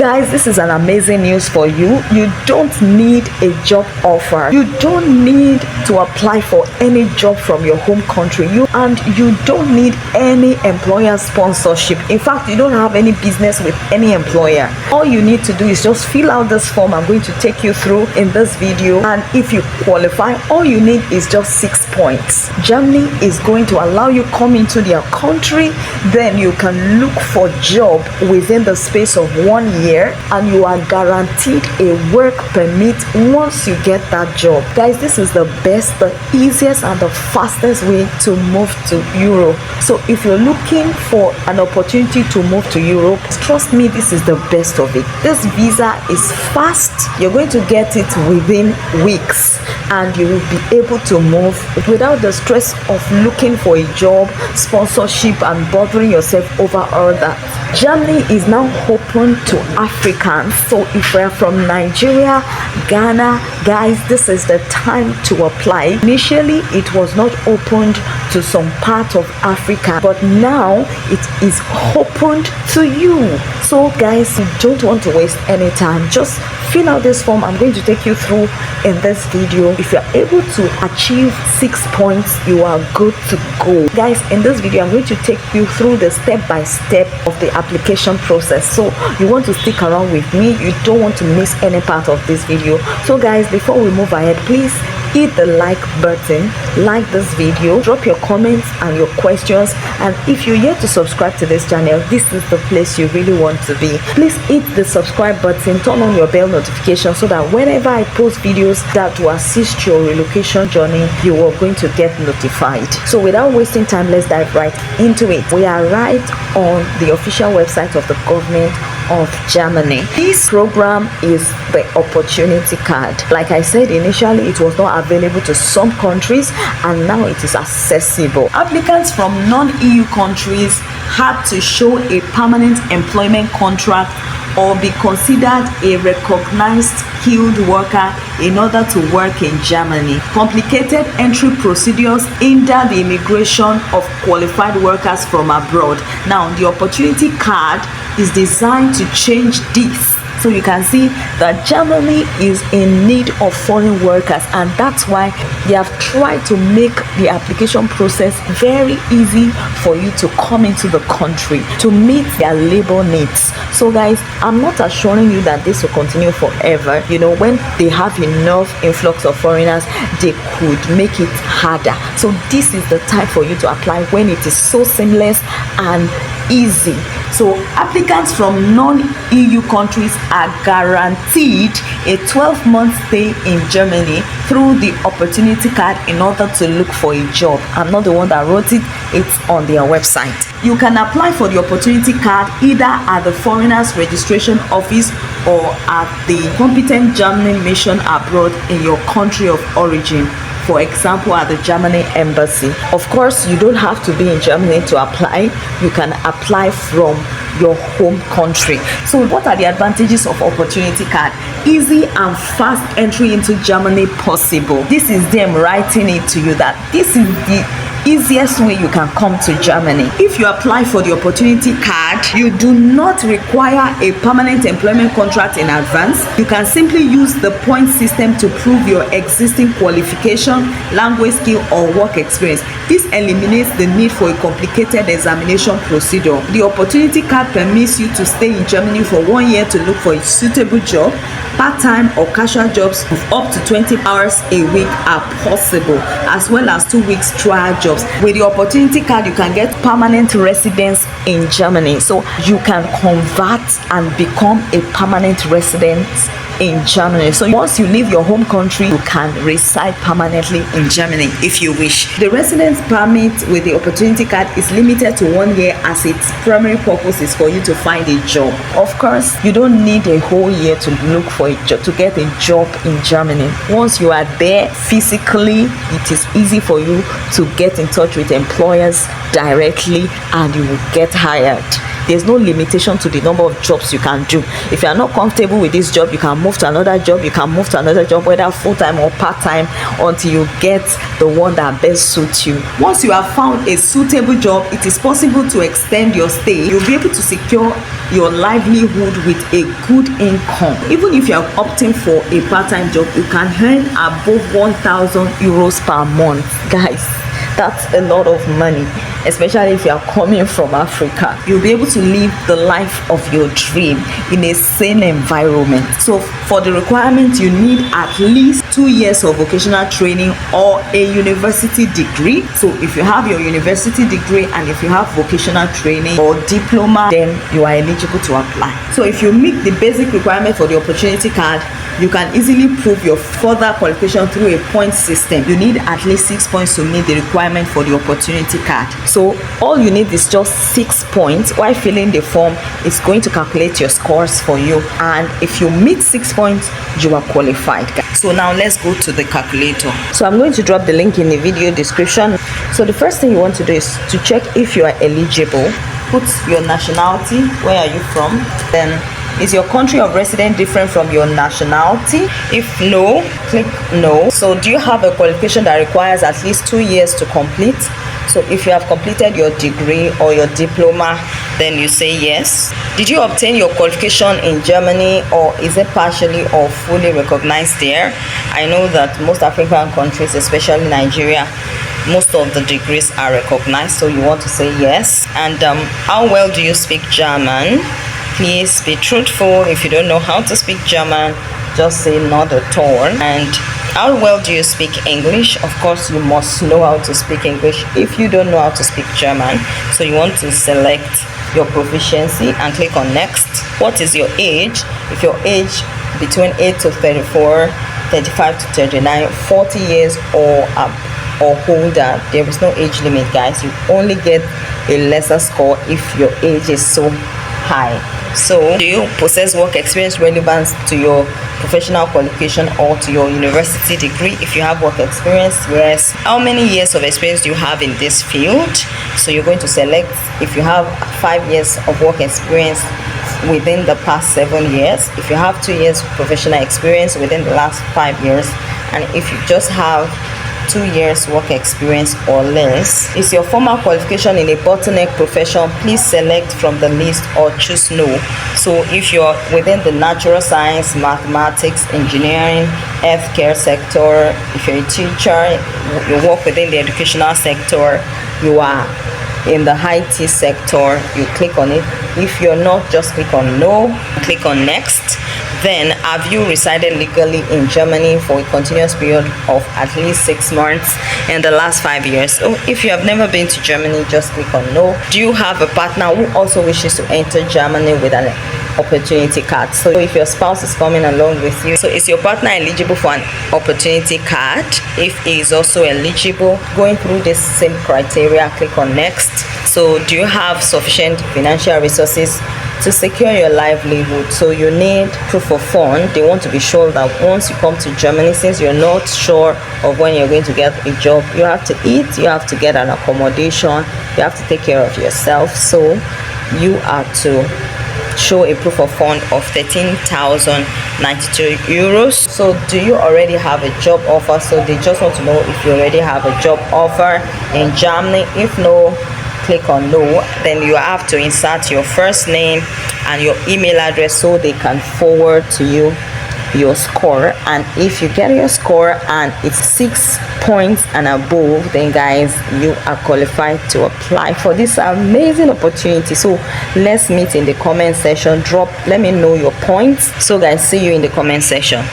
Guys, this is an amazing news for you. You don't need a job offer. You don't need to apply for any job from your home country. You don't need any employer sponsorship. In fact, you don't have any business with any employer. All you need to do is just fill out this form I'm going to take you through in this video, and if you qualify, all you need is just 6 points. Germany is going to allow you come into their country, then you can look for job within the space of 1 year, and you are guaranteed a work permit once you get that job. Guys, this is the best, the easiest and the fastest way to move to Europe. So if you're looking for an opportunity to move to Europe, trust me, this is the best of it. This visa is fast. You're going to get it within weeks, and you will be able to move without the stress of looking for a job, sponsorship, and bothering yourself over all that. Germany is now open to Africans. So if you're from Nigeria, Ghana, guys, this is the time to apply. Initially, it was not opened to some part of Africa, but now it is opened to you. So guys, you don't want to waste any time. Just fill out this form I'm going to take you through in this video. If you're able to achieve 6 points, you are good to go. Guys, in this video I'm going to take you through the step-by-step of the application process, so you want to stick around with me. You don't want to miss any part of this video. So guys, before we move ahead, please hit the like button, like this video, drop your comments and your questions, and if you're yet to subscribe to this channel, this is the place you really want to be. Please hit the subscribe button, turn on your bell notification so that whenever I post videos that will assist your relocation journey, you are going to get notified. So without wasting time, let's dive right into it. We are right on the official website of the government of Germany. This program is the opportunity card. Like I said, initially it was not available to some countries, and now it is accessible. Applicants from non-EU countries had to show a permanent employment contract or be considered a recognized skilled worker in order to work in Germany. Complicated entry procedures hinder the immigration of qualified workers from abroad. Now, the opportunity card is designed to change this. So you can see that Germany is in need of foreign workers, and that's why they have tried to make the application process very easy for you to come into the country to meet their labor needs. So guys, I'm not assuring you that this will continue forever. You know, when they have enough influx of foreigners, they could make it harder. So this is the time for you to apply when it is so seamless and easy. So applicants from non-EU countries are guaranteed a 12-month stay in Germany through the opportunity card in order to look for a job. I'm not the one that wrote it, it's on their website. You can apply for the opportunity card either at the Foreigners Registration Office or at the competent German mission abroad in your country of origin. For example, at the Germany embassy. Of course, you don't have to be in Germany to apply. You can apply from your home country. So what are the advantages of opportunity card? Easy and fast entry into Germany possible. This is them writing it to you that this is the easiest way you can come to Germany. If you apply for the opportunity card, you do not require a permanent employment contract in advance. You can simply use the point system to prove your existing qualification, language skill, or work experience. This eliminates the need for a complicated examination procedure. The opportunity card permits you to stay in Germany for 1 year to look for a suitable job. Part-time or casual jobs of up to 20 hours a week are possible, as well as 2 weeks trial jobs. With the opportunity card, you can get permanent residence in Germany. So you can convert and become a permanent resident in Germany. So once you leave your home country, you can reside permanently in Germany if you wish. The residence permit with the opportunity card is limited to 1 year, as its primary purpose is for you to find a job. Of course, you don't need a whole year to look for a job, to get a job in Germany. Once you are there physically, it is easy for you to get in touch with employers directly, and you will get hired. There's no limitation to the number of jobs you can do. If you are not comfortable with this job, you can move to another job. You can move to another job, whether full-time or part-time, until you get the one that best suits you. Once you have found a suitable job, it is possible to extend your stay. You'll be able to secure your livelihood with a good income. Even if you are opting for a part-time job, you can earn above 1,000 euros per month. Guys, that's a lot of money, especially if you are coming from Africa. You'll be able to live the life of your dream in a sane environment. So for the requirement, you need at least 2 years of vocational training or a university degree. So if you have your university degree and if you have vocational training or diploma, then you are eligible to apply. So if you meet the basic requirement for the opportunity card, you can easily prove your further qualification through a point system. You need at least 6 points to meet the requirement for the opportunity card. So all you need is just 6 points. While filling the form, it's going to calculate your scores for you, and if you meet 6 points, you are qualified. So now let's go to the calculator. So I'm going to drop the link in the video description. So the first thing you want to do is to check if you are eligible. Put your nationality. Where are you from? Then, is your country of residence different from your nationality? If no, click no. So do you have a qualification that requires at least 2 years to complete? So if you have completed your degree or your diploma, then you say yes. Did you obtain your qualification in Germany, or is it partially or fully recognized there? I know that most African countries, especially Nigeria, most of the degrees are recognized, so you want to say yes. And how well do you speak German? Please be truthful. If you don't know how to speak German, just say not at all. And how well do you speak English? Of course, you must know how to speak English if you don't know how to speak German. So you want to select your proficiency and click on next. What is your age? If your age between 8 to 34, 35 to 39, 40 years or older, there is no age limit, guys. You only get a lesser score if your age is so high. So do you possess work experience relevant to your professional qualification or to your university degree? If you have work experience, yes. How many years of experience do you have in this field? So you're going to select if you have 5 years of work experience within the past 7 years, if you have 2 years professional experience within the last 5 years, and if you just have 2 years work experience or less. Is your formal qualification in a bottleneck profession? Please select from the list or choose no. So if you're within the natural science, mathematics, engineering, healthcare sector, if you're a teacher, you work within the educational sector, you are in the IT sector, you click on it. If you're not, just click on no, click on next. Then, have you resided legally in Germany for a continuous period of at least 6 months in the last 5 years? So if you have never been to Germany, just click on no. Do you have a partner who also wishes to enter Germany with an opportunity card? So if your spouse is coming along with you, so is your partner eligible for an opportunity card? If he is also eligible, going through this same criteria, click on next. So do you have sufficient financial resources to secure your livelihood? So you need proof of fund. They want to be sure that once you come to Germany, since you're not sure of when you're going to get a job, you have to eat, you have to get an accommodation, you have to take care of yourself. So you are to show a proof of fund of 13,092 euros. So do you already have a job offer? So they just want to know if you already have a job offer in Germany. If no, click on no. Then you have to insert your first name and your email address so they can forward to you your score. And if you get your score and it's 6 points and above, then guys, you are qualified to apply for this amazing opportunity. So let's meet in the comment section. Let me know your points. So guys, see you in the comment section.